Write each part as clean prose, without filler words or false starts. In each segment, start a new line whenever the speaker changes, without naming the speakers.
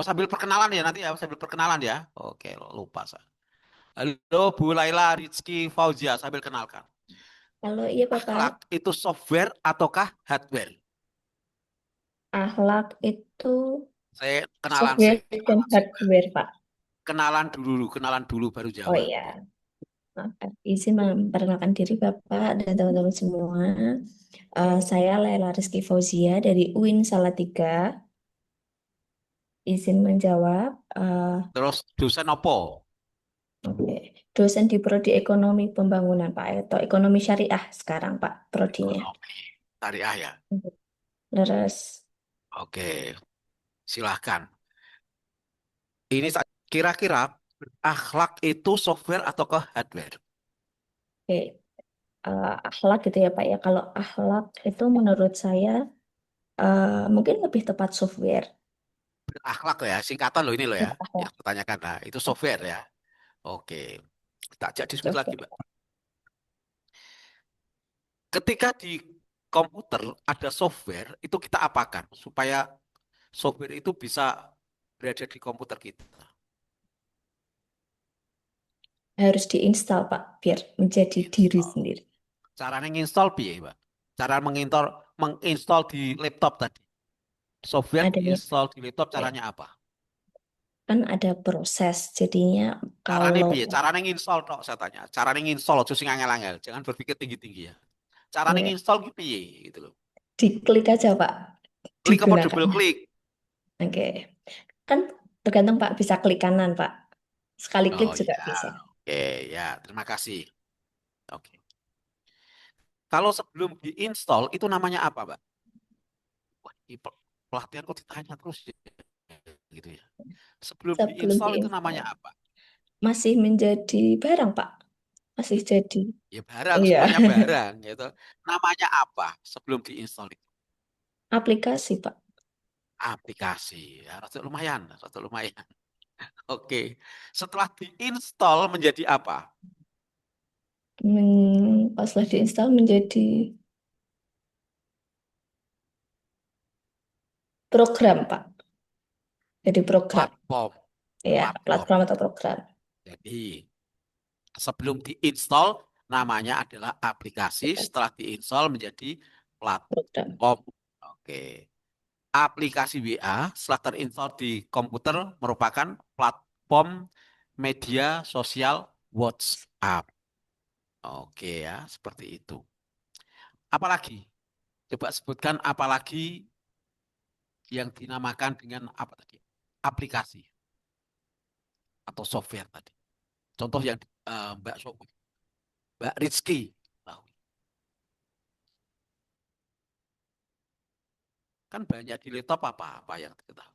Oh, sambil perkenalan ya nanti ya, sambil perkenalan ya. Oke, lupa saya. Halo Bu Laila Rizky Fauzia, sambil kenalkan.
Kalau iya Bapak,
Akhlak itu software ataukah hardware?
akhlak itu
Saya kenalan sih,
software dan
kenalan sih.
hardware Pak.
Kenalan dulu baru
Oh
jawab.
iya, maaf. Izin memperkenalkan diri Bapak dan teman-teman semua. Saya Laila Rizky Fauzia dari UIN Salatiga. Izin menjawab.
Terus dosen opo?
Oke. Dosen di Prodi Ekonomi Pembangunan Pak, atau Ekonomi Syariah sekarang Pak, prodinya.
Ekonomi. Syariah ya.
Terus,
Oke, silahkan. Ini kira-kira akhlak itu software ataukah hardware?
oke, akhlak gitu ya Pak ya. Kalau akhlak itu menurut saya mungkin lebih tepat software.
Berakhlak ya, singkatan loh ini loh ya. Yang
Berakhlak.
pertanyakan, nah, itu software ya. Oke, kita ajak diskusi lagi, Mbak.
Software.
Ketika di komputer ada software, itu kita apakan supaya software itu bisa berada di komputer kita.
Harus diinstal Pak biar menjadi diri
Install.
sendiri.
Caranya nginstall piye, Mbak? Cara menginstall di laptop tadi. Software
Adanya
diinstal di laptop
ya,
caranya apa?
kan ada proses. Jadinya
Caranya
kalau
piye? Caranya nginstall tok saya tanya. Caranya nginstall aja sing angel-angel. Jangan berpikir tinggi-tinggi ya. Caranya
ya,
nginstall ki piye gitu loh.
diklik aja Pak,
Klik apa
digunakan.
double klik?
Oke, kan tergantung Pak, bisa klik kanan Pak. Sekali klik
Oh
juga
ya,
bisa.
oke ya, terima kasih. Oke. Kalau sebelum diinstal itu namanya apa, Mbak? Wah, ini pelatihan kok ditanya terus ya, gitu ya. Sebelum
Sebelum
diinstal itu namanya
diinstal
apa?
masih menjadi barang Pak, masih jadi.
Ya barang,
Iya,
semuanya barang gitu. Namanya apa sebelum diinstal itu?
aplikasi Pak.
Aplikasi. Ya, rada lumayan, rada lumayan. Oke. Setelah diinstal menjadi apa?
Pas setelah diinstal menjadi program Pak. Jadi program.
Platform.
Ya,
Platform.
platform atau program.
Jadi sebelum diinstal namanya adalah aplikasi,
Aplikasi,
setelah diinstal menjadi
program.
platform. Oke. Aplikasi WA setelah terinstall di komputer merupakan platform media sosial WhatsApp. Oke ya, seperti itu. Apalagi? Coba sebutkan apalagi yang dinamakan dengan apa tadi? Aplikasi atau software tadi. Contoh yang Mbak Rizky tahu. Kan banyak di laptop apa-apa yang kita tahu.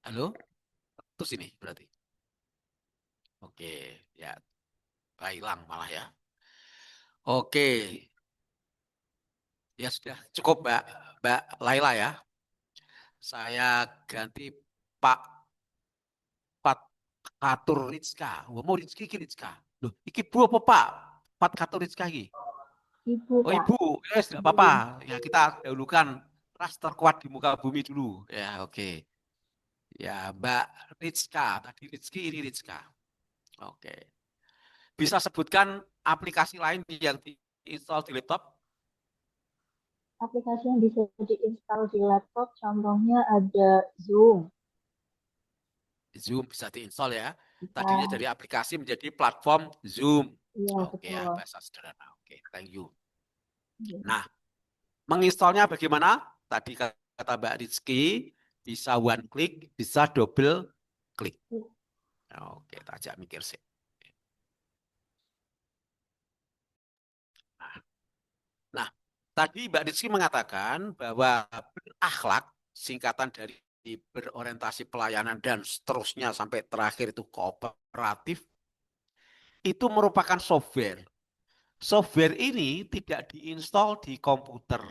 Halo? Terus ini berarti. Oke, ya, hilang malah ya. Oke, ya sudah cukup Mbak Laila ya. Saya ganti Pak Pat Katur Rizka. Wah, mau Rizki iki Rizka. Loh, iki Bu apa Pak? Pat Katur Rizka iki.
Ibu,
Oh
Pak.
Ibu, ya tidak apa-apa. Ya kita dahulukan ras terkuat di muka bumi dulu. Ya oke. Ya Mbak Rizka, tadi Rizki ini Rizka. Oke. Bisa sebutkan aplikasi lain yang diinstal di laptop?
Aplikasi yang bisa diinstal di laptop, contohnya ada Zoom.
Zoom bisa diinstal ya. Tadinya
Bisa,
dari aplikasi menjadi platform Zoom.
iya
Oke ya,
betul.
bahasa sederhana. Oke, thank you.
Iya.
Nah, menginstalnya bagaimana? Tadi kata Mbak Rizky, bisa one click, bisa double klik. Oke, tak ajak mikir sih. Nah, nah, tadi Mbak Rizky mengatakan bahwa berakhlak, singkatan dari berorientasi pelayanan dan seterusnya sampai terakhir itu kooperatif, itu merupakan software. Software ini tidak diinstal di komputer,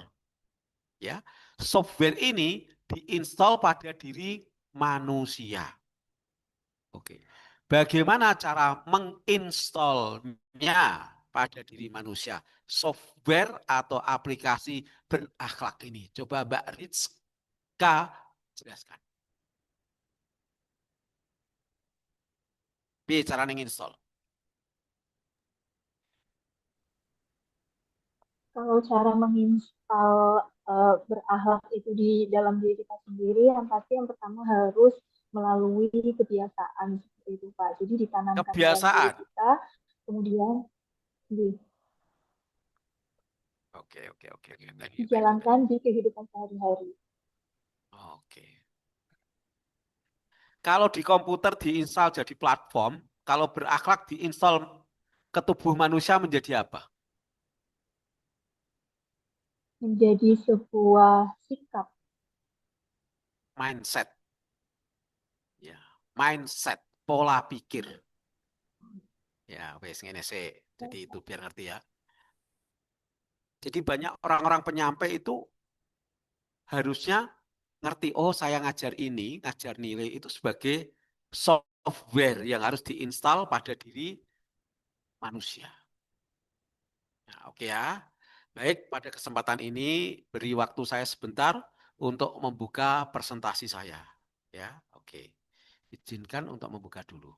ya. Software ini diinstal pada diri manusia. Oke. Bagaimana cara menginstalnya? pada diri manusia. Software atau aplikasi berakhlak ini. Coba Mbak Rizka jelaskan. Bicara install.
Kalau cara menginstal berakhlak itu di dalam diri kita sendiri, yang pasti yang pertama harus melalui kebiasaan seperti itu, Pak. Jadi ditanamkan dalam diri
Kebiasaan.
kita, kemudian
Oke.
dijalankan di kehidupan sehari-hari.
Oke. Kalau di komputer diinstal jadi platform, kalau berakhlak diinstal ke tubuh manusia menjadi apa?
Menjadi sebuah sikap.
Mindset. Ya, mindset, pola pikir. Ya, wes ngene sih. Jadi itu biar ngerti ya. Jadi banyak orang-orang penyampai itu harusnya ngerti, oh saya ngajar ini, ngajar nilai itu sebagai software yang harus diinstal pada diri manusia. Nah, oke ya. Baik, pada kesempatan ini beri waktu saya sebentar untuk membuka presentasi saya. Ya, oke. Izinkan untuk membuka dulu.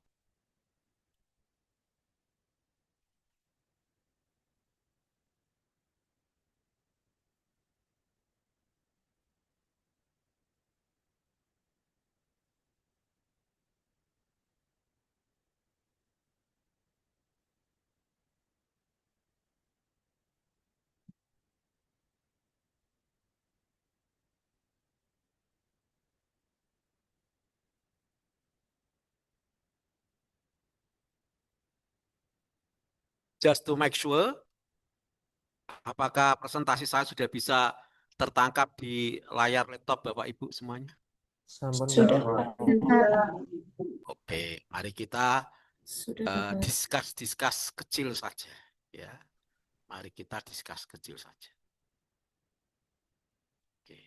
Just to make sure, apakah presentasi saya sudah bisa tertangkap di layar laptop Bapak Ibu semuanya?
Sudah, Pak.
Oke, mari kita
Sudah dapat.
discuss kecil saja. Ya, mari kita discuss kecil saja. Oke.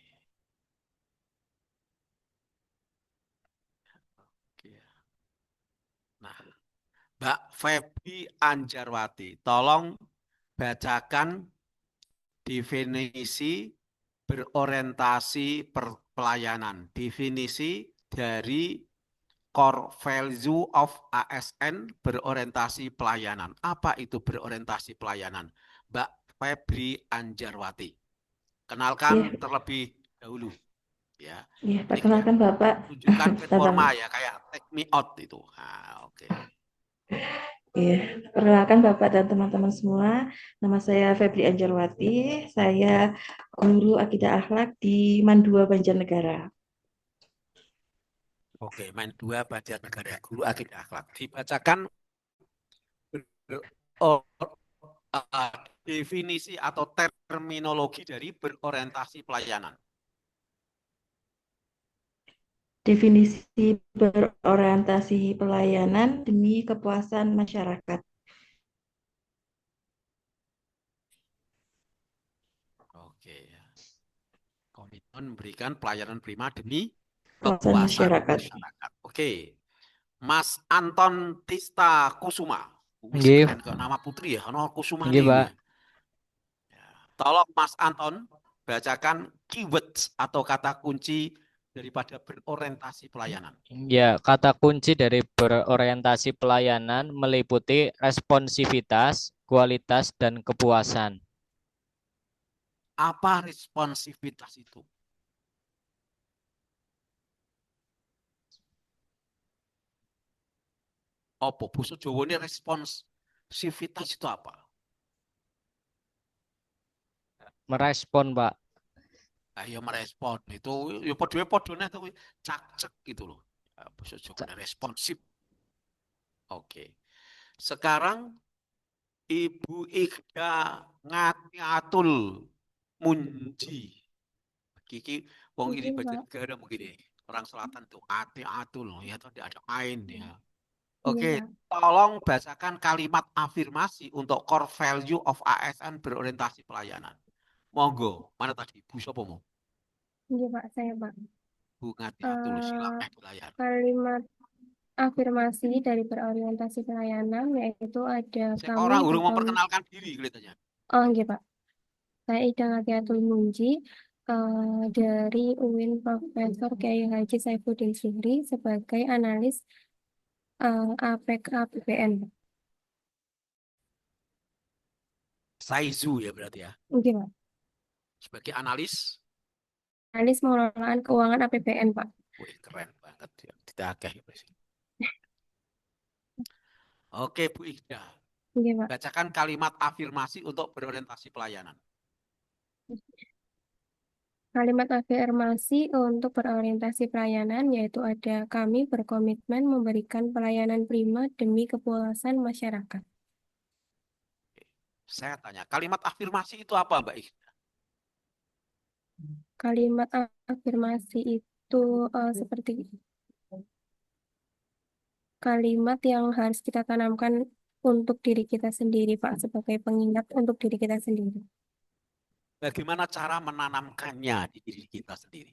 Oke. Nah, Mbak Feby Anjarwati, tolong bacakan definisi berorientasi pelayanan. Definisi dari core value of ASN berorientasi pelayanan. Apa itu berorientasi pelayanan? Mbak Febri Anjarwati. Kenalkan terlebih dahulu. Ya.
Ya, perkenalkan Bapak.
Tunjukkan performa ya, kayak take me out itu. Nah, oke.
Iya, perkenalkan Bapak dan teman-teman semua. Nama saya Febri Anjarwati. Saya guru akidah akhlak di Mandua Banjarnegara.
Oke, Mandua Banjarnegara, guru akidah akhlak. Dibacakan definisi atau terminologi dari berorientasi pelayanan.
Definisi berorientasi pelayanan demi kepuasan masyarakat.
Oke. Komitmen memberikan pelayanan prima demi
Kepuasan
kepuasan
masyarakat.
masyarakat. Oke. Mas Anton Tista Kusuma. Wis
Nggih.
keren kok nama putri ya, ono Kusuma
Nggih, Pak.
ya. Tolong Mas Anton bacakan keywords atau kata kunci daripada berorientasi pelayanan.
Ya, kata kunci dari berorientasi pelayanan meliputi responsivitas, kualitas, dan kepuasan.
Apa responsivitas itu? Apa basa Jawane responsivitas itu apa?
Merespon, Pak.
Ayo merespon itu ya padha-padha tuh cak-cek gitu loh. Basa Jawane responsif. Oke. Sekarang Ibu Ikhda Ngatiatul Munji. Kiki wong ini baca negara mungkin orang selatan tuh Atiatul ya tuh ada ain ya. Oke, tolong bacakan kalimat afirmasi untuk core value of ASN berorientasi pelayanan. Monggo, mana tadi? Bu sapa mau?
Iya Pak, saya Pak.
Bu Ngatiatul, silakan di layar.
Kalimat afirmasi dari berorientasi pelayanan yaitu ada
Saya
kami
orang urung
berkom
memperkenalkan diri kelihatannya.
oh nggih Pak. Saya Ida Ngatiatul Munji dari UIN Profesor Kiai Haji Saifuddin Zuhri sebagai analis APK BPN.
Saizu ya berarti ya.
Nggih Pak.
Sebagai analis.
Analis pengelolaan keuangan APBN Pak.
Wih, keren banget ya. Ditagih. Oke, Bu Ida.
Nggih Pak.
Bacakan kalimat afirmasi untuk berorientasi pelayanan.
Kalimat afirmasi untuk berorientasi pelayanan yaitu ada kami berkomitmen memberikan pelayanan prima demi kepuasan masyarakat.
Saya tanya, kalimat afirmasi itu apa, Mbak Ida?
Kalimat afirmasi itu seperti kalimat yang harus kita tanamkan untuk diri kita sendiri, Pak, sebagai pengingat untuk diri kita sendiri.
Bagaimana cara menanamkannya di diri kita sendiri?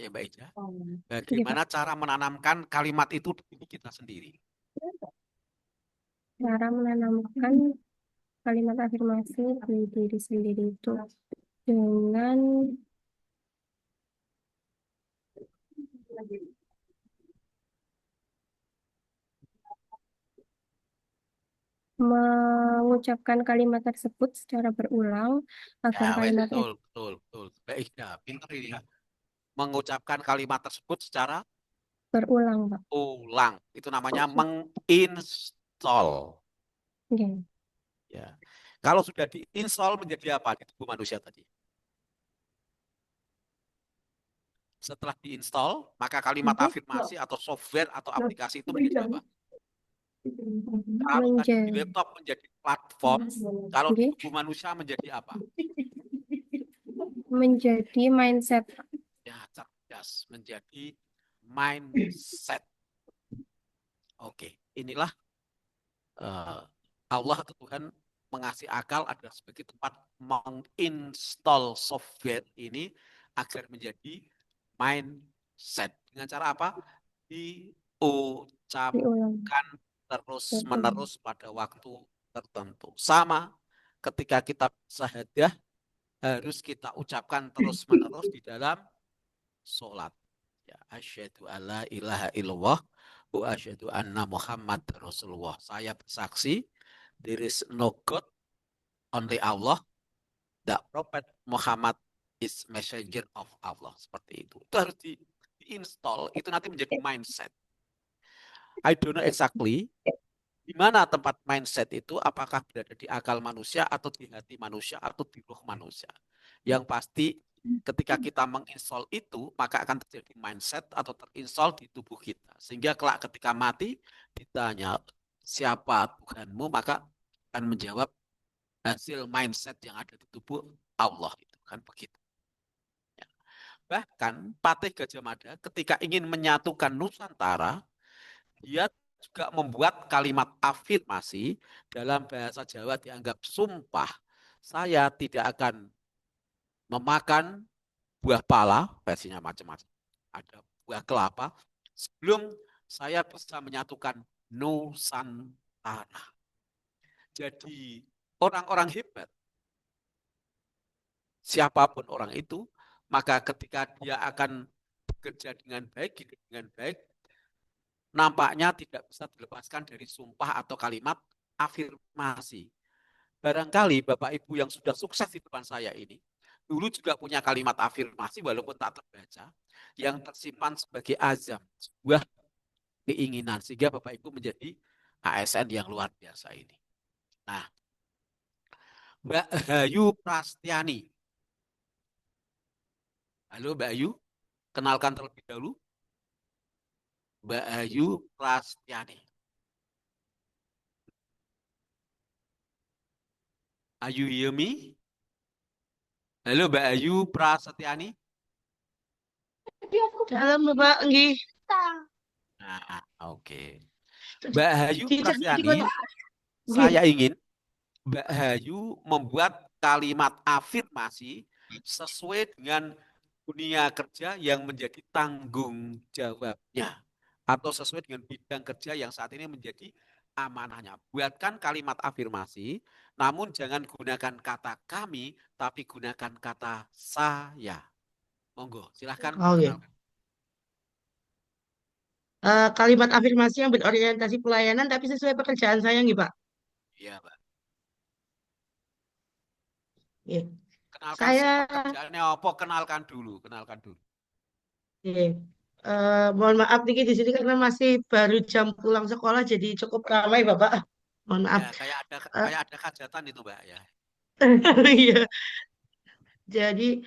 Ya, Mbak Ida. Bagaimana cara menanamkan kalimat itu di diri kita sendiri?
Cara menanamkan kalimat afirmasi di diri sendiri itu dengan mengucapkan kalimat tersebut secara berulang agar
Ya,
kalimat itu
betul. Mbak Ida, pintar ini ya. Mengucapkan kalimat tersebut secara
berulang, Pak.
ulang. Itu namanya menginstall.
Oke.
Ya. Kalau sudah diinstall menjadi apa di tubuh manusia tadi? Setelah diinstall, maka kalimat afirmasi atau software atau aplikasi itu menjadi apa? Kalau tadi di laptop menjadi platform, kalau di tubuh manusia menjadi apa?
Menjadi mindset.
Ya, cerdas. Menjadi mindset. Oke, inilah Allah atau Tuhan mengasih akal adalah sebagai tempat menginstall software ini agar menjadi mindset. Dengan cara apa? Diucapkan terus-menerus pada waktu tertentu. Sama ketika kita syahadah harus kita ucapkan terus-menerus di dalam sholat. Ya, asyhadu alla ilaha illallah wa asyhadu anna Muhammad Rasulullah. Saya bersaksi there is no God, only Allah. The Prophet Muhammad is messenger of Allah. Seperti itu. Itu harus diinstall. Itu nanti menjadi mindset. I don't know exactly di mana tempat mindset itu, apakah berada di akal manusia atau di hati manusia atau di roh manusia. Yang pasti ketika kita menginstall itu, maka akan terjadi mindset atau terinstall di tubuh kita. Sehingga kelak ketika mati ditanya siapa Tuhanmu, maka akan menjawab hasil mindset yang ada di tubuh Allah. Itu kan begitu. Ya. Bahkan Patih Gajah Mada ketika ingin menyatukan Nusantara, dia juga membuat kalimat afirmasi dalam bahasa Jawa dianggap sumpah. Saya tidak akan memakan buah pala, versinya macam-macam. Ada buah kelapa sebelum saya bisa menyatukan Nusantara. Jadi orang-orang hebat, siapapun orang itu, maka ketika dia akan bekerja dengan baik, hidup dengan baik, nampaknya tidak bisa dilepaskan dari sumpah atau kalimat afirmasi. Barangkali Bapak Ibu yang sudah sukses di depan saya ini, dulu juga punya kalimat afirmasi walaupun tak terbaca, yang tersimpan sebagai azam, sebuah keinginan, sehingga Bapak Ibu menjadi ASN yang luar biasa ini. Nah, Mbak Ayu Prastiani. Halo Mbak Ayu, kenalkan terlebih dahulu. Mbak Ayu Prastiani. Are you hear me? Halo Mbak Ayu Prastiani.
Halo Mbak, nggih.
Nah, oke. Mbak Ayu Prastiani, saya ingin Mbak Ayu membuat kalimat afirmasi sesuai dengan dunia kerja yang menjadi tanggung jawabnya atau sesuai dengan bidang kerja yang saat ini menjadi amanahnya. Buatkan kalimat afirmasi, namun jangan gunakan kata kami, tapi gunakan kata saya. Monggo, silahkan
Oh ya.
perkenalkan.
Kalimat afirmasi yang berorientasi pelayanan tapi sesuai pekerjaan saya nih, Pak.
Iya, Pak.
Ya.
Kenalkan
Saya,
pekerjaannya apa? Kenalkan dulu, kenalkan dulu.
ya, mohon maaf nih di sini karena masih baru jam pulang sekolah jadi cukup ramai, Bapak. Mohon maaf.
Ya,
Eh,
kayak ada hajatan itu, Mbak ya.
Iya. Jadi,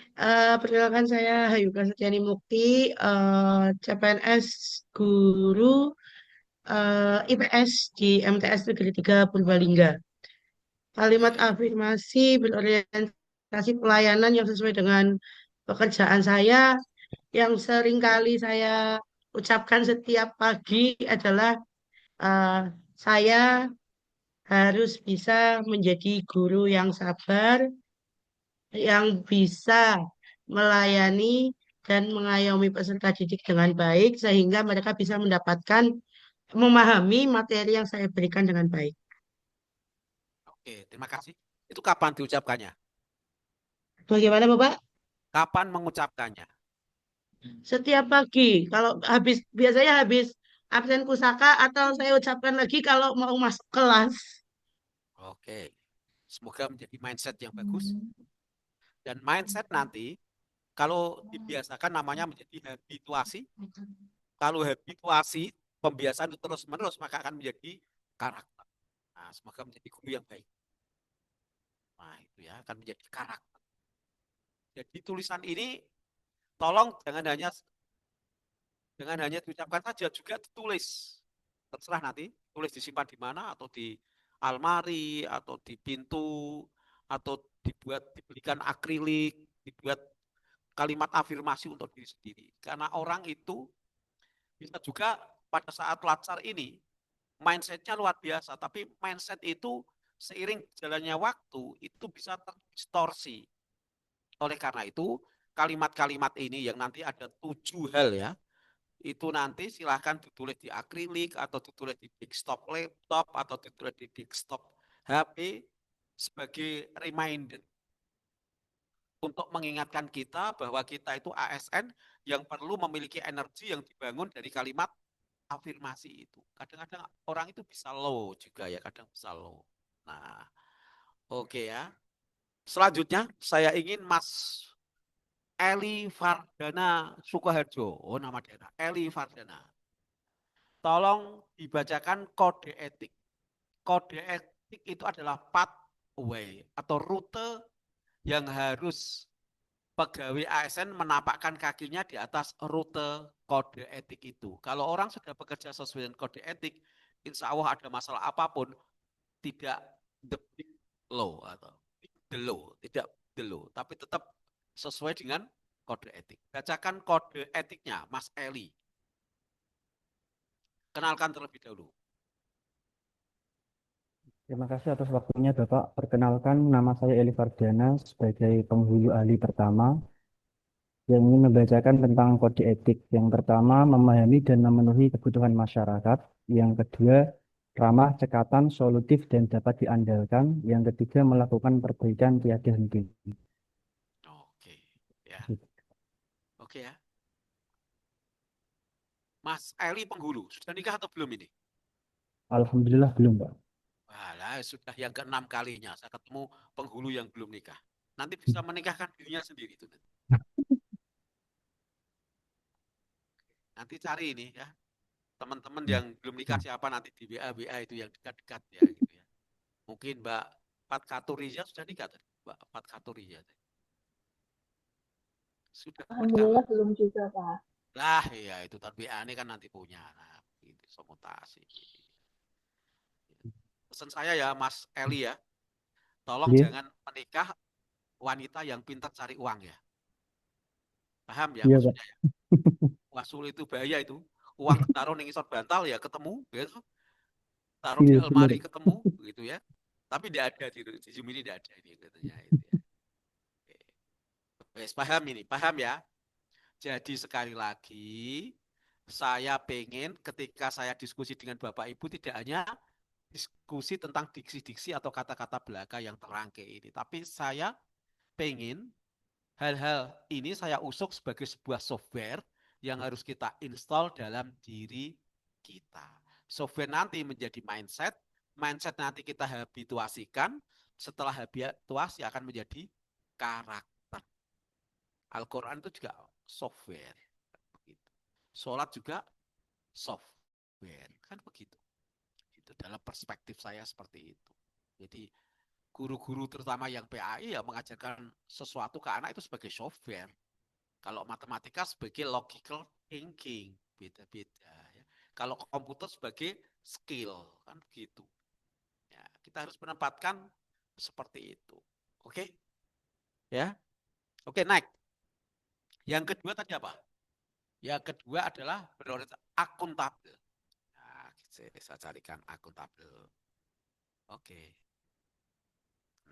perkenalkan saya Hayuka Setiani Mukti, CPNS guru IPS di MTS Negeri 3 Purbalingga. Kalimat
Oke.
afirmasi berorientasi pelayanan yang sesuai dengan pekerjaan saya, yang sering kali saya ucapkan setiap pagi adalah eh, saya harus bisa menjadi guru yang sabar, yang bisa melayani dan mengayomi peserta didik dengan baik sehingga mereka bisa mendapatkan memahami materi yang saya berikan dengan baik.
Oke, terima kasih. Itu kapan diucapkannya?
Bagaimana Bapak?
Kapan mengucapkannya?
Setiap pagi, kalau biasanya habis absen pusaka atau saya ucapkan lagi kalau mau masuk kelas.
Oke. Semoga menjadi mindset yang bagus. Dan mindset nanti, kalau dibiasakan namanya menjadi habituasi. Kalau habituasi, pembiasaan itu terus-menerus, maka akan menjadi karakter. Nah, semoga menjadi guru yang baik. Nah, itu ya, akan menjadi karakter. Jadi tulisan ini, tolong jangan hanya diucapkan saja, juga ditulis. Terserah nanti, tulis disimpan di mana, atau di almari, atau di pintu, atau diberikan akrilik, dibuat kalimat afirmasi untuk diri sendiri. Karena orang itu bisa juga pada saat latsar ini, mindsetnya luar biasa, tapi mindset itu seiring jalannya waktu, itu bisa terdistorsi. Oleh karena itu, kalimat-kalimat ini yang nanti ada 7 hal ya, itu nanti silahkan ditulis di akrilik atau ditulis di desktop laptop atau ditulis di desktop HP sebagai reminder untuk mengingatkan kita bahwa kita itu ASN yang perlu memiliki energi yang dibangun dari kalimat afirmasi itu. Kadang-kadang orang itu bisa low juga ya, kadang bisa low. Nah, oke ya. Selanjutnya saya ingin Mas Eli Fardana Sukoharjo. Oh, nama daerah. Eli Fardana. Tolong dibacakan kode etik. Kode etik itu adalah pathway atau rute yang harus pegawai ASN menapakkan kakinya di atas rute kode etik itu. Kalau orang sudah bekerja sesuai dengan kode etik, insya Allah ada masalah apapun, tidak the big law atau the law, tidak the law, tapi tetap sesuai dengan kode etik. Bacakan kode etiknya, Mas Eli. Kenalkan terlebih dahulu.
Terima kasih atas waktunya, Bapak. Perkenalkan, nama saya Eli Fardiana sebagai penghulu ahli pertama yang ingin membacakan tentang kode etik. Yang pertama, memahami dan memenuhi kebutuhan masyarakat. Yang kedua, ramah, cekatan, solutif, dan dapat diandalkan. Yang ketiga, melakukan perbaikan tiada henti.
Oke, ya. Oke ya. Mas Eli penghulu, sudah nikah atau belum ini?
Alhamdulillah belum, Pak.
Walah, sudah yang ke-6 kalinya saya ketemu penghulu yang belum nikah. Nanti bisa menikahkan dirinya sendiri itu. Nanti cari ini ya, teman-teman yang belum nikah siapa nanti di WA itu yang dekat-dekat ya gitu ya. Mungkin Mbak Pat Katuriza sudah nikah tadi. Mbak Pat Katuriza. Sudah menikah.
Alhamdulillah belum juga, Pak.
Lah iya itu tadi WA ini kan nanti punya. Nah, ini somutasi. Pesan saya ya Mas Eli ya, tolong
Iya,
jangan menikah wanita yang pintar cari uang ya. Paham ya
iya, Pak.
maksudnya ya? Wasul itu bahaya itu. Uang taruh ning isor bantal ya ketemu gitu. Taruh di
Iya, benar.
almari ketemu begitu ya. Tapi tidak ada di Zoom ini tidak ada ini gitu ya. Itu ya. Oke. Wes, paham ini, paham ya? Jadi sekali lagi, saya pengen ketika saya diskusi dengan Bapak Ibu tidak hanya diskusi tentang diksi-diksi atau kata-kata belaka yang terangkai ini, tapi saya pengen hal-hal ini saya usuk sebagai sebuah software yang harus kita install dalam diri kita. Software nanti menjadi mindset, mindset nanti kita habituasikan, setelah habituasi akan menjadi karakter. Al-Quran itu juga software. Sholat juga software. Kan begitu. Itu dalam perspektif saya seperti itu. Jadi guru-guru terutama yang PAI ya mengajarkan sesuatu ke anak itu sebagai software. Kalau matematika sebagai logical thinking. Beda-beda. Ya. Kalau komputer sebagai skill. Kan begitu. Ya, kita harus menempatkan seperti itu. Oke? Ya. Oke, next. Yang kedua tadi apa? Yang kedua adalah berorientasi akuntabel. Nah, saya carikan akuntabel. Oke.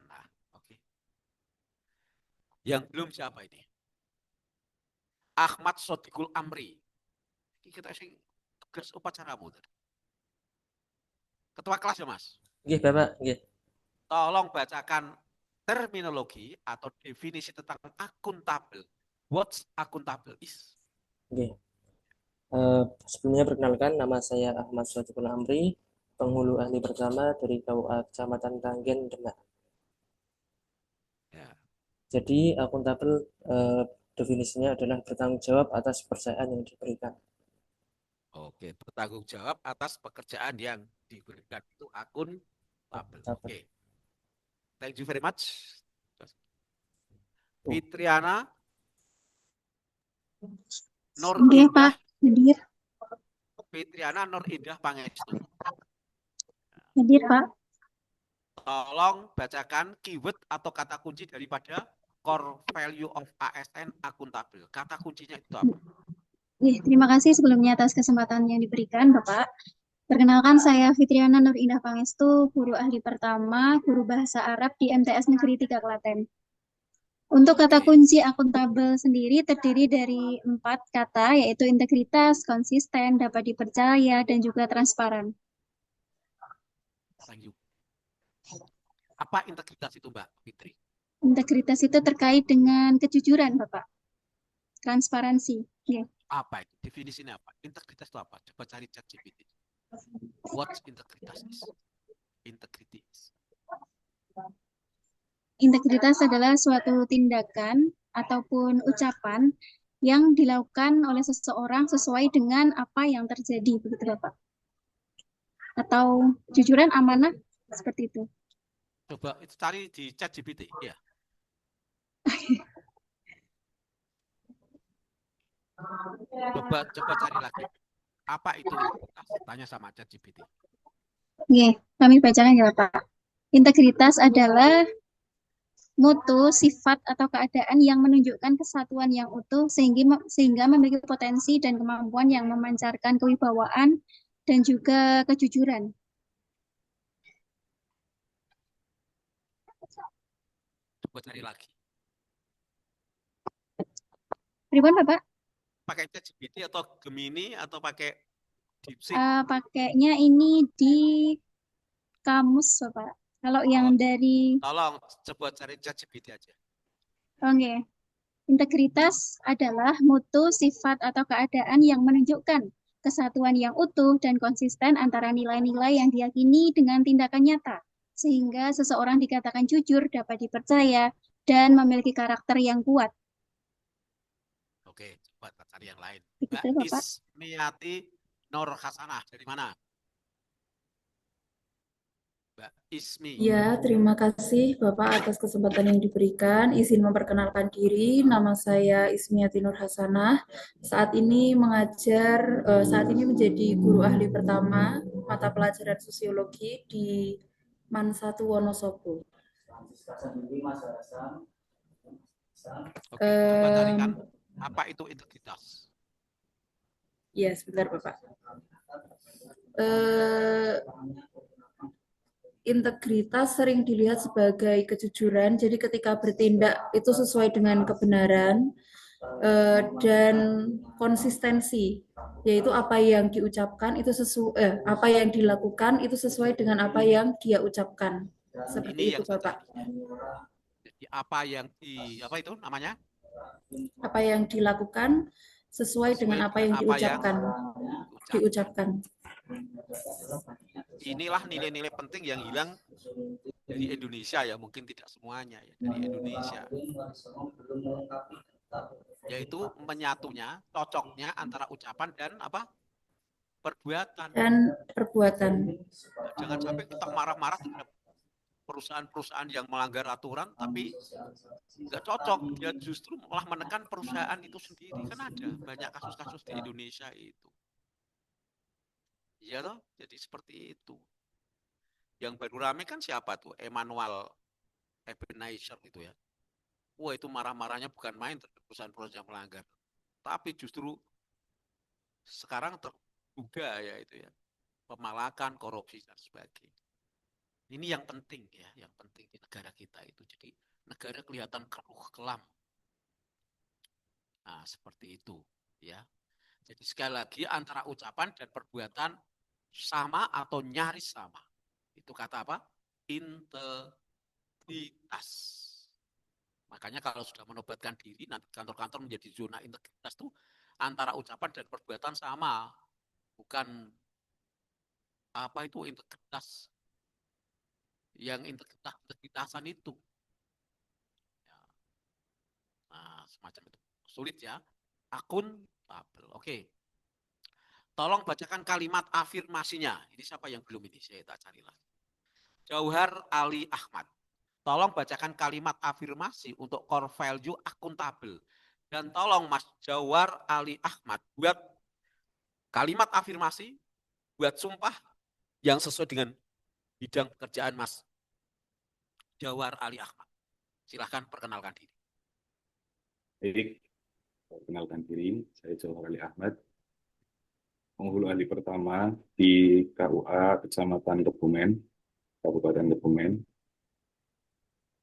Nah, oke. Yang belum siapa ini? Ahmad Sotikul Amri. Ini kita sing tugas upacaramu tadi. Ketua kelas ya, Mas?
Nggih, Bapak, nggih.
Tolong bacakan terminologi atau definisi tentang akuntabel. What's akuntabel is?
Nggih. Sebelumnya perkenalkan, nama saya Ahmad Sodiqul Amri, penghulu ahli pertama dari KUA Kecamatan Ranggen, Demak.
Ya.
Jadi akuntabel definisinya adalah bertanggung jawab atas pekerjaan yang diberikan.
Oke, bertanggung jawab atas pekerjaan yang diberikan itu akuntabel. Oke. Thank you very much. Fitriana Nur
Nggih,
Indah.
Pak. Hadir.
Fitriana Nur Indah Pangestu.
Hadir, Pak.
Tolong bacakan keyword atau kata kunci daripada core value of ASN akuntabel. Kata kuncinya itu apa?
Terima kasih sebelumnya atas kesempatan yang diberikan, Bapak. Perkenalkan, saya Fitriana Nur Indah Pangestu, guru ahli pertama, guru bahasa Arab di MTS Negeri 3 Klaten. Untuk kata kunci akuntabel sendiri terdiri dari 4 kata, yaitu integritas, konsisten, dapat dipercaya, dan juga transparan.
Thank you. Apa integritas itu, Mbak Fitri?
Integritas itu terkait dengan kejujuran, Bapak. Transparansi. Yeah.
Apa itu? Definisinya apa? Integritas itu apa? Coba cari ChatGPT. What's integritas is? Integrity is.
Integritas adalah suatu tindakan ataupun ucapan yang dilakukan oleh seseorang sesuai dengan apa yang terjadi, begitu Bapak. Atau jujuran, amanah, seperti itu.
Coba itu cari di ChatGPT, ya. Coba cari lagi. Apa itu integritas? Tanya sama ChatGPT.
Oke, kami bacakan ya Bapak. Integritas adalah mutu, sifat, atau keadaan yang menunjukkan kesatuan yang utuh sehingga memiliki potensi dan kemampuan yang memancarkan kewibawaan dan juga kejujuran.
Coba cari lagi.
Pripun Bapak?
Pakai ChatGPT atau Gemini atau pakai DeepSeek?
Pakainya ini di kamus Bapak. Kalau yang dari...
Tolong coba cari ChatGPT aja.
Oke. Integritas adalah mutu, sifat, atau keadaan yang menunjukkan kesatuan yang utuh dan konsisten antara nilai-nilai yang diyakini dengan tindakan nyata, sehingga seseorang dikatakan jujur, dapat dipercaya, dan memiliki karakter yang kuat.
Oke, coba cari yang lain.
Begitu,
Mbak
Bapak.
Ismiati Nur Hasanah, dari mana? Mbak Ismi.
Ya, terima kasih Bapak atas kesempatan yang diberikan. Izin memperkenalkan diri, nama saya Ismiati Nur Hasanah. Saat ini menjadi guru ahli pertama mata pelajaran sosiologi di MAN 1 Wonosobo.
Oke, coba carikan apa itu integritas.
Ya, sebentar Bapak. integritas sering dilihat sebagai kejujuran. Jadi ketika bertindak itu sesuai dengan kebenaran dan konsistensi, yaitu apa yang diucapkan itu sesuai, apa yang dilakukan itu sesuai dengan apa yang dia ucapkan. Seperti
Ini
itu,
yang saya
Bapak.
tadi. Jadi apa yang apa itu namanya?
Apa yang dilakukan sesuai dengan apa yang diucapkan.
Inilah nilai-nilai penting yang hilang dari Indonesia ya, mungkin tidak semuanya ya, dari Indonesia. Yaitu menyatunya, cocoknya antara ucapan dan apa? Perbuatan.
Dan perbuatan.
Jangan sampai kita marah-marah terhadap perusahaan-perusahaan yang melanggar aturan, tapi nggak cocok. Dia justru malah menekan perusahaan itu sendiri. Kan ada banyak kasus-kasus di Indonesia itu. Iya toh? Jadi seperti itu. Yang baru rame kan siapa tuh? Emmanuel Ebenezer itu ya. Wah, itu marah-marahnya bukan main terhadap perusahaan-perusahaan yang melanggar. Tapi justru sekarang terduga ya itu ya. Pemalakan, korupsi, dan sebagainya. Ini yang penting ya, yang penting di negara kita itu. Jadi negara kelihatan keruh kelam. Nah, seperti itu ya. Jadi sekali lagi antara ucapan dan perbuatan sama atau nyaris sama. Itu kata apa? Integritas. Makanya kalau sudah menobatkan diri, nanti kantor-kantor menjadi zona integritas itu antara ucapan dan perbuatan sama. Bukan apa itu integritas. Yang integritasan itu. Nah, semacam itu. Sulit ya. Akuntabel. Oke. Tolong bacakan kalimat afirmasinya. Ini siapa yang belum ini? Saya tak cari lagi. Jauhar Ali Ahmad. Tolong bacakan kalimat afirmasi untuk core value akuntabel. Dan tolong Mas Jauhar Ali Ahmad buat kalimat afirmasi, buat sumpah yang sesuai dengan bidang pekerjaan Mas Jauhar Ali Ahmad. Silahkan perkenalkan diri.
Baik, perkenalkan diri, saya Jauhar Ali Ahmad, penghulu ahli pertama di KUA Kecamatan Kebumen, Kabupaten Kebumen.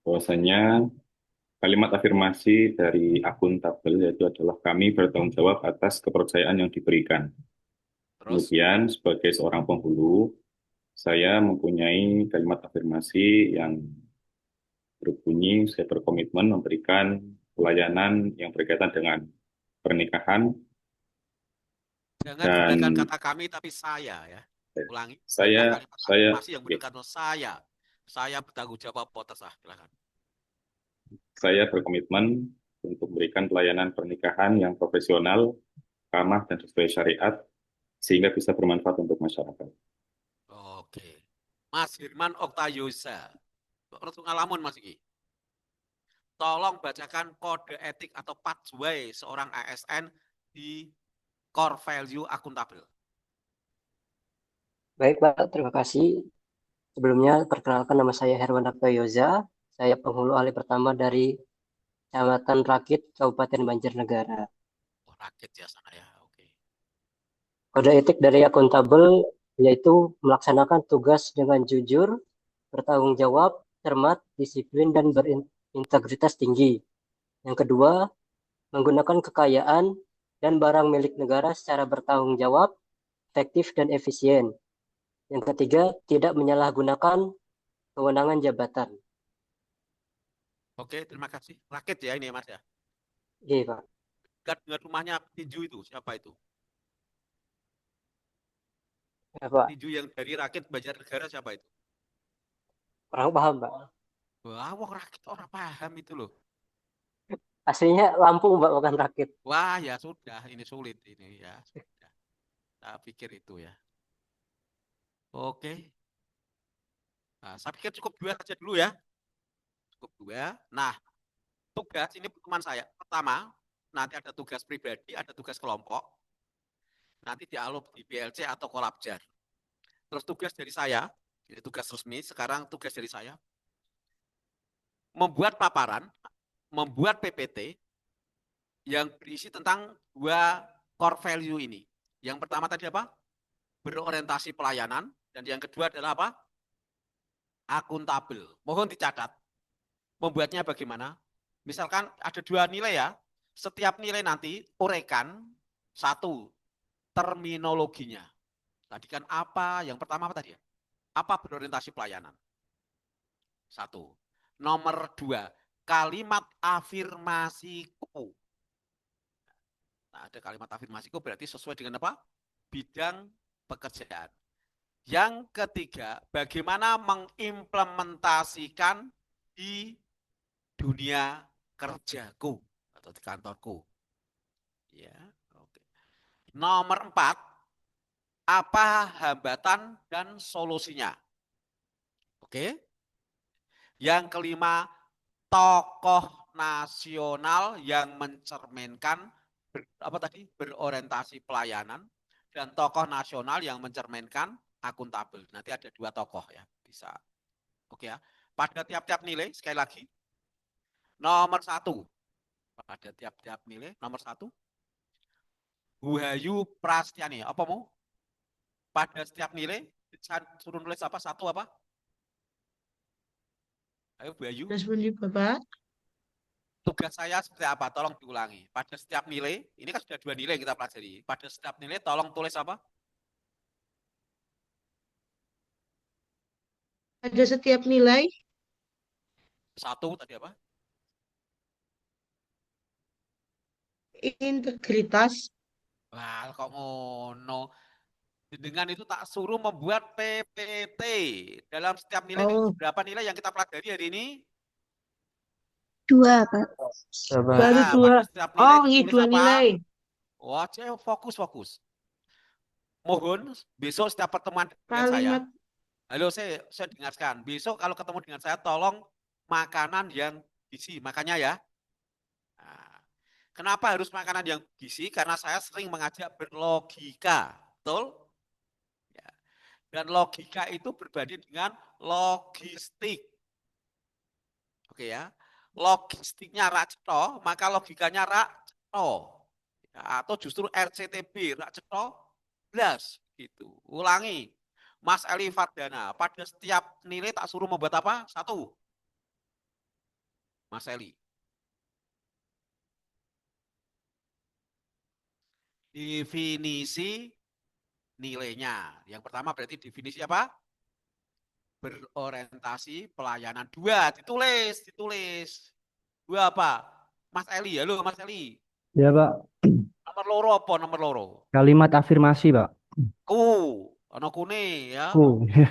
Bahwasanya kalimat afirmasi dari akuntabel yaitu adalah kami bertanggung jawab atas kepercayaan yang diberikan. Kemudian sebagai seorang penghulu, saya mempunyai kalimat afirmasi yang berbunyi saya berkomitmen memberikan pelayanan yang berkaitan dengan pernikahan.
Jangan gunakan kata kami tapi saya ya. Ulangi.
Saya
masih yang menggunakan saya. Saya bertanggung jawab terserah. Silakan.
Saya berkomitmen untuk memberikan pelayanan pernikahan yang profesional, ramah dan sesuai syariat sehingga bisa bermanfaat untuk masyarakat.
Oke. Mas Firman Oktayusa. Langsung ngalamun Mas Iki. Tolong bacakan kode etik atau pathway seorang ASN di core value akuntabel.
Baik Pak, terima kasih. Sebelumnya perkenalkan nama saya Herwan Oktayusa. Saya penghulu ahli pertama dari Kecamatan Rakit, Kabupaten Banjarnegara.
Oh, Rakit ya sana ya. Oke.
Kode etik dari akuntabel yaitu melaksanakan tugas dengan jujur, bertanggung jawab, cermat, disiplin, dan berintegritas tinggi. Yang kedua, menggunakan kekayaan dan barang milik negara secara bertanggung jawab, efektif, dan efisien. Yang ketiga, tidak menyalahgunakan kewenangan jabatan.
Oke, terima kasih. Rakit ya ini Mas ya?
Iya Pak.
Dekat dengan rumahnya tinju itu, siapa itu?
Apa?
Tinju yang dari Rakit Banjarnegara siapa itu?
Orang paham Pak.
Wah, Rakit orang paham itu loh.
Aslinya Lampung Pak, bukan Rakit.
Wah, ya sudah, ini sulit ini ya. Sudah. Saya pikir itu ya. Oke. Nah, saya pikir cukup 2 saja dulu ya. Cukup 2. Nah, tugas ini teman saya. Pertama, nanti ada tugas pribadi, ada tugas kelompok. Nanti dialog di BLC atau Kolabjar. Terus tugas dari saya, ini tugas resmi, sekarang tugas dari saya, membuat paparan, membuat PPT yang berisi tentang 2 core value ini. Yang pertama tadi apa? Berorientasi pelayanan, dan yang kedua adalah apa? akuntabel. Mohon dicatat. Membuatnya bagaimana? Misalkan ada 2 nilai ya. Setiap nilai nanti uraikan 1 terminologinya. Tadi kan apa? Yang pertama apa tadi ya? Apa berorientasi pelayanan? 1. Nomor 2, kalimat afirmasiku. Nah, ada kalimat afirmasiku berarti sesuai dengan apa? Bidang pekerjaan. Yang ketiga, bagaimana mengimplementasikan di dunia kerjaku atau di kantorku. Ya, oke. Nomor 4, apa hambatan dan solusinya? Oke. Yang kelima, tokoh nasional yang mencerminkan berorientasi pelayanan dan tokoh nasional yang mencerminkan akuntabel. Nanti ada 2 tokoh ya, bisa. Oke ya. Pada tiap-tiap nilai sekali lagi. Nomor 1. Pada tiap-tiap nilai nomor 1. Buhayu Prastiani. Apa mau? Pada setiap nilai suruh nulis apa? 1 apa? Ayo Buhayu.
Respondi Bapak.
Tugas saya seperti apa? Tolong diulangi. Pada setiap nilai, ini kan sudah 2 nilai yang kita pelajari. Pada setiap nilai tolong tulis apa?
Pada setiap nilai
1 tadi apa?
integritas.
Wah, kok ngono. Dengan itu tak suruh membuat PPT. Dalam setiap nilai, berapa nilai yang kita pelajari hari ini?
2, Pak.
Baru 2. Oh, ini 2 nilai.
Wah, fokus. Mohon besok setiap pertemuan dengan saya. Halo, saya dengarkan. Besok kalau ketemu dengan saya, tolong makanan yang gizi, makannya ya. Nah, kenapa harus makanan yang gizi? Karena saya sering mengajak berlogika, betul? Ya. Dan logika itu berbanding dengan logistik. Oke ya. Logistiknya rak ceto, maka logikanya rak ceto. Ya, atau justru RCTB, rak ceto, blas. Gitu. Ulangi. Mas Eli Fardana, pada setiap nilai tak suruh membuat apa? 1. Mas Eli. Definisi nilainya. Yang pertama berarti definisi apa? Berorientasi pelayanan. 2, ditulis. 2 apa? Mas Eli, halo Mas Eli.
Ya, Pak.
Nomor loro apa nomor loro?
Kalimat afirmasi, Pak.
Ono kune ya.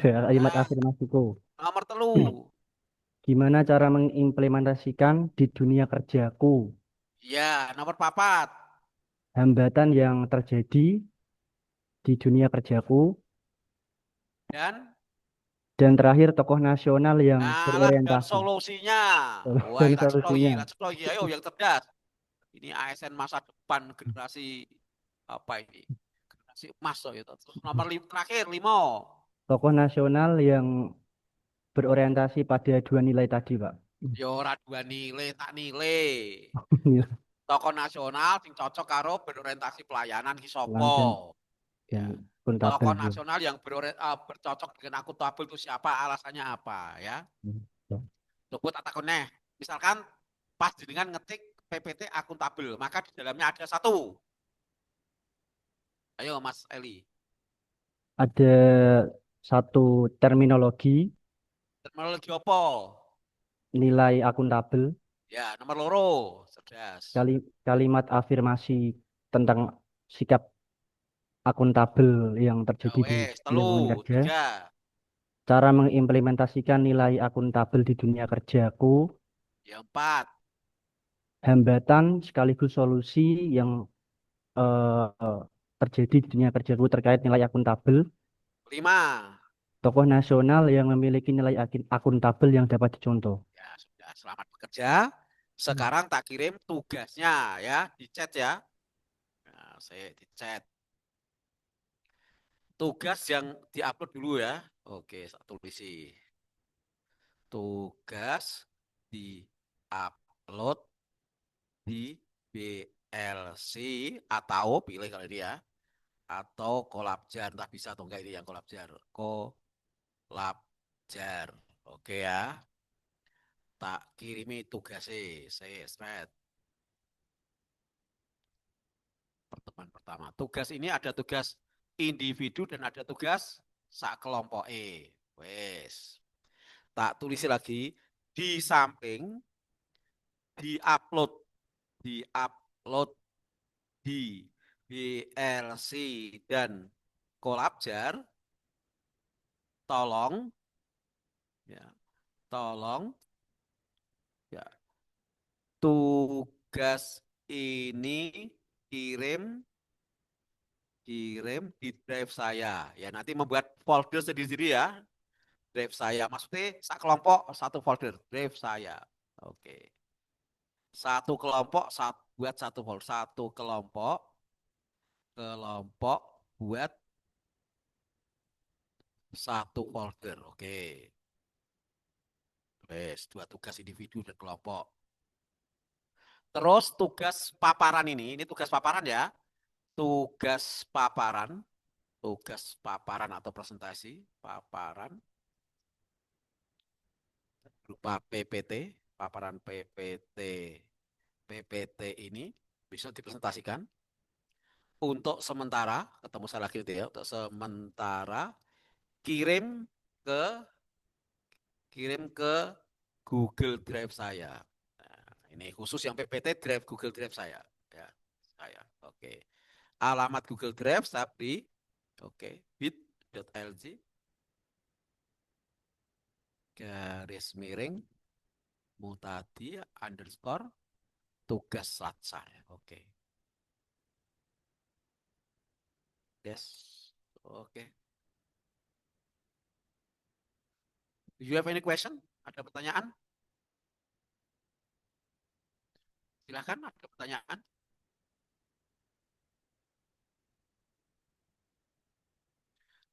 Kalimat afirmasiku.
Nomor 3.
Gimana cara mengimplementasikan di dunia kerjaku?
Ya, nomor 4.
Hambatan yang terjadi di dunia kerjaku. Dan terakhir tokoh nasional yang berorientasi.
Dan solusinya. Wah, lagi. Ayo yang cerdas. Ini ASN masa depan generasi apa ini? Generasi emas ya. Terus nomor terakhir 5.
Tokoh nasional yang berorientasi pada 2 nilai tadi, Pak.
Ya ora 2 nilai, tak nilai. Tokoh nasional sing cocok karo berorientasi pelayanan ki sapa? Ya. Tokoh nasional yang bercocok dengan akuntabel itu siapa? Alasannya apa ya? Coba tak takon neh. Misalkan pas dengan ngetik PPT akuntabel, maka di dalamnya ada 1. Ayo Mas Eli.
Ada 1 terminologi.
Terminologi apa?
Nilai akuntabel.
Ya, nomor 2. Cerdas.
Kalimat afirmasi tentang sikap akuntabel yang terjadi di lingkungan kerja. Cara mengimplementasikan nilai akuntabel di dunia kerjaku.
Yang 4.
Hambatan sekaligus solusi yang terjadi di dunia kerjaku terkait nilai akuntabel.
5.
Tokoh nasional yang memiliki nilai akuntabel yang dapat dicontoh.
Ya, sudah. Selamat bekerja. Sekarang tak kirim tugasnya ya, di chat ya. Nah, saya di chat. Tugas yang diupload dulu ya. Oke, saya tulisi. Tugas diupload di BLC atau pilih kali ini ya. Atau Kolabjar, entah bisa atau enggak ini yang Kolabjar. Kolabjar. Oke ya. Tak kirimi tugasnya. Saya straight. Pertemuan pertama. Tugas ini ada tugas individu dan ada tugas sak kelompok Wes. Tak tulis lagi di samping diupload di BLC dan Collabjar. Tolong ya, tugas ini kirim di drive saya ya, nanti membuat folder sendiri-sendiri ya, drive saya maksudnya kelompok satu folder drive saya. Oke, satu kelompok buat satu folder, satu kelompok buat satu folder. Oke, dua tugas individu dan kelompok. Terus tugas paparan ini tugas paparan ya. Tugas paparan atau presentasi paparan berupa PPT, paparan PPT ini bisa dipresentasikan. Untuk sementara, ketemu saya lagi ya, untuk sementara kirim ke Google Drive saya. Nah, ini khusus yang PPT Drive Google Drive saya ya. Oke. Alamat Google Drive tapi bit.ly _ mutadi _ tugas satsa. Oke. Yes. Oke. Do you have any question? Ada pertanyaan? Silakan, ada pertanyaan.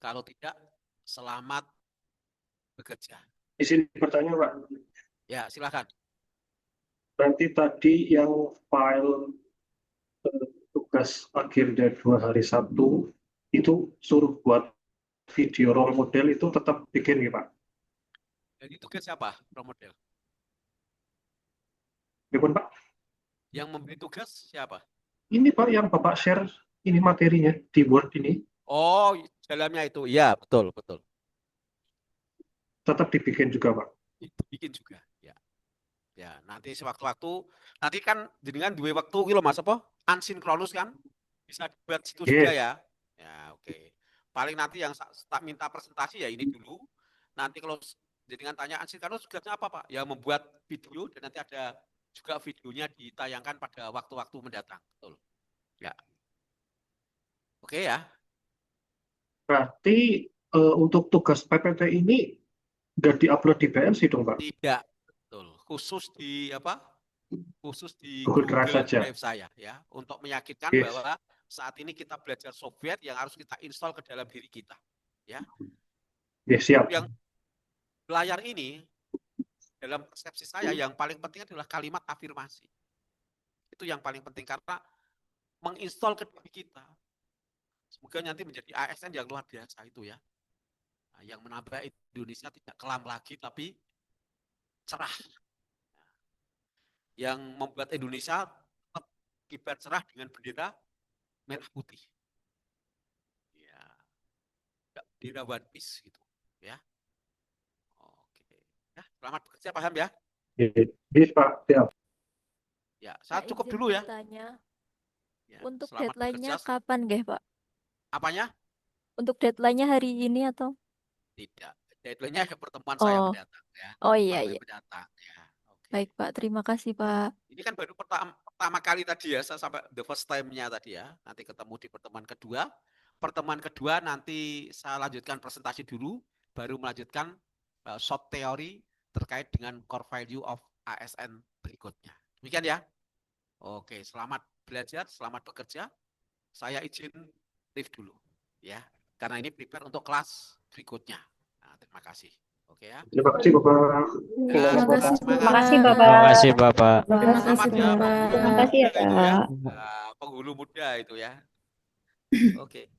Kalau tidak, selamat bekerja.
Izin bertanya, Pak.
Ya, silakan.
Berarti tadi yang file tugas agenda 2 hari Sabtu itu suruh buat video role model itu tetap bikin ya, Pak?
Jadi tugas siapa role model?
Gimana, Pak?
Yang memberi tugas siapa?
Ini Pak yang Bapak share ini materinya di Word ini.
Oh, dalamnya itu. Ya, betul.
Tetap dibikin juga, Pak?
Dibikin juga, ya. Ya, nanti sewaktu-waktu, nanti kan jenengan dua waktu kilo Mas apa? Unsinkronus kan? Bisa dibuat situ juga ya. Ya, oke. Paling nanti yang tak minta presentasi ya ini dulu. Nanti kalau jenengan tanya unsinkronus tugasnya apa, Pak? Ya membuat video dan nanti ada juga videonya ditayangkan pada waktu-waktu mendatang. Betul. Ya. Oke ya.
Berarti untuk tugas PPT ini nggak diupload di BLC dong, Pak?
Tidak, betul. Khusus di apa? Khusus di
Google Drive saja.
Drive saya ya, untuk meyakinkan bahwa saat ini kita belajar software yang harus kita install ke dalam diri kita, ya.
Siap.
Yang layar ini dalam persepsi saya yang paling penting adalah kalimat afirmasi. Itu yang paling penting karena menginstal ke diri kita. Semoga nanti menjadi ASN yang luar biasa itu ya. Nah, yang menambah Indonesia tidak kelam lagi tapi cerah. Yang membuat Indonesia tetap kibar cerah dengan bendera merah putih. Ya. Bendera One Piece gitu ya. Oke. Ya, selamat bekerja, paham ya?
Bisa, Pak. Siap.
Ya, saya cukup dulu ya.
Ya, untuk deadline-nya kapan, nggih, Pak?
Apanya?
Untuk deadline-nya hari ini atau?
Tidak. Deadline-nya pertemuan saya mendatang ya.
Oh iya.
Mendatang ya. Okay.
Baik, Pak. Terima kasih, Pak.
Ini kan baru pertama kali tadi ya, saya sampai the first time-nya tadi ya. Nanti ketemu di pertemuan kedua. Pertemuan kedua nanti saya lanjutkan presentasi dulu, baru melanjutkan short theory terkait dengan core value of ASN berikutnya. Demikian ya. Oke, selamat belajar, selamat bekerja. Saya izin leave dulu ya, karena ini prepare untuk kelas berikutnya. Nah, terima kasih. Oke ya.
Terima kasih Bapak.
Terima kasih Bapak.
Terima kasih Bapak.
Terima kasih ya Pak.
Penghulu muda itu ya. Oke.